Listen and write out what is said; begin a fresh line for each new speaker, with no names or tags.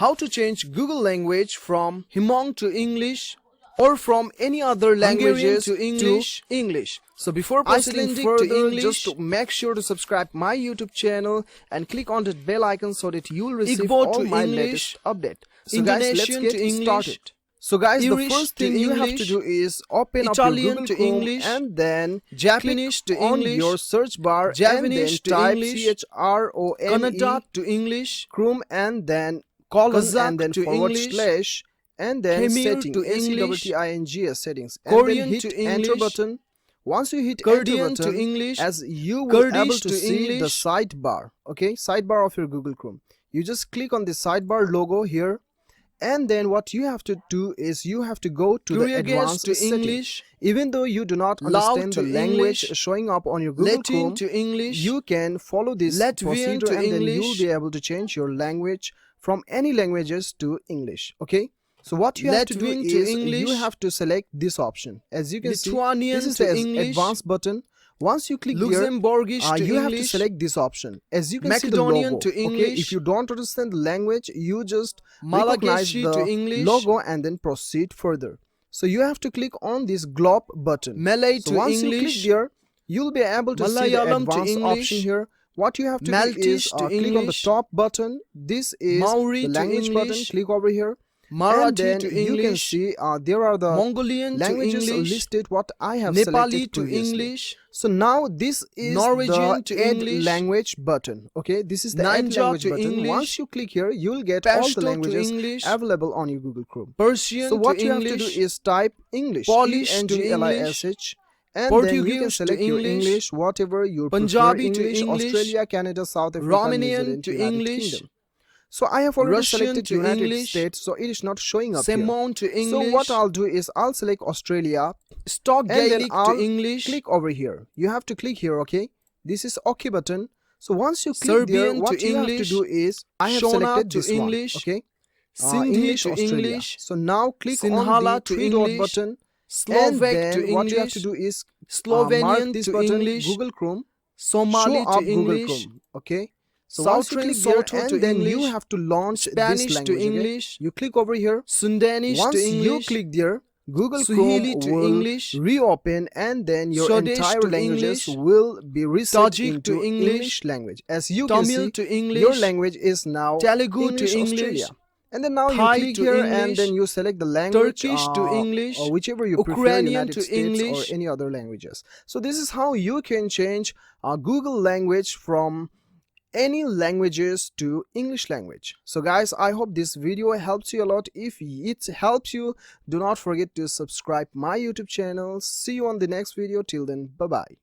how to change Google language from Hmong to English or from any other languages to English. So before proceeding further, to English, just to make sure to subscribe my YouTube channel and click on the bell icon so that you will receive all my latest update. So guys, let's get started. So guys, the first thing you have to do is open up your Google Chrome and then Japanese to English on your search bar and then type Canada to English, Chrome and then colon and then forward slash and then setting to English, settings, and then hit enter button. Once you hit enter button, as you will able to see the sidebar, okay, sidebar of your Google Chrome. You just click on the sidebar logo here. And then what you have to do is you have to go to the advanced to English. Even though you do not understand the language showing up on your Google Chrome, to English, you can follow this procedure and then you will be able to change your language from any languages to English. Okay. So what you have to do is you have to select this option. As you can see, this is the advanced button. Once you click here, you have to select this option. As you can see the logo, okay? If you don't understand the language, you just recognize the logo and then proceed further. So you have to click on this globe button. So once you click here, you'll be able to see the advanced option here. What you have to do is click on the top button. This is the language button. Click over here. And then you can see there are the Mongolian languages listed what I have selected to English. So now this is Norwegian to Add Language button. Okay, this is the Add Language button. Once you click here, you will get all the languages available on your Google Chrome. Persian so what you have to do is type English, Polish to English, and then you can select your English, whatever you Punjabi prefer, English, Australia, Canada, South Africa, Romanian to English. Kingdom. So I have already selected United States, so it is not showing up here. To English. So what I'll do is I'll select Australia, Stock Gaelic to English. Click over here. You have to click here, okay? This is OK button. So once you click there, what you have to do is I have selected this one, okay? English to English. So now click on the three-dot button, and then what you have to do is Slovenian this button, Google Chrome, Somali to English, okay? So once you click there, and then you have to launch Spanish this language, to English. Okay? You click over here. Sundanese once to English. You click there, Google Chrome will reopen, and then your entire languages will be reset into English language. As you can see, your language is now Telugu to English. And then now Thai you click here and then you select the language Turkish to English or whichever you prefer, United to States English or any other languages. So this is how you can change Google language from any languages to English language. So guys, I hope this video helps you a lot. If it helps you, do not forget to subscribe my YouTube channel. See you on the next video. Till then, bye bye.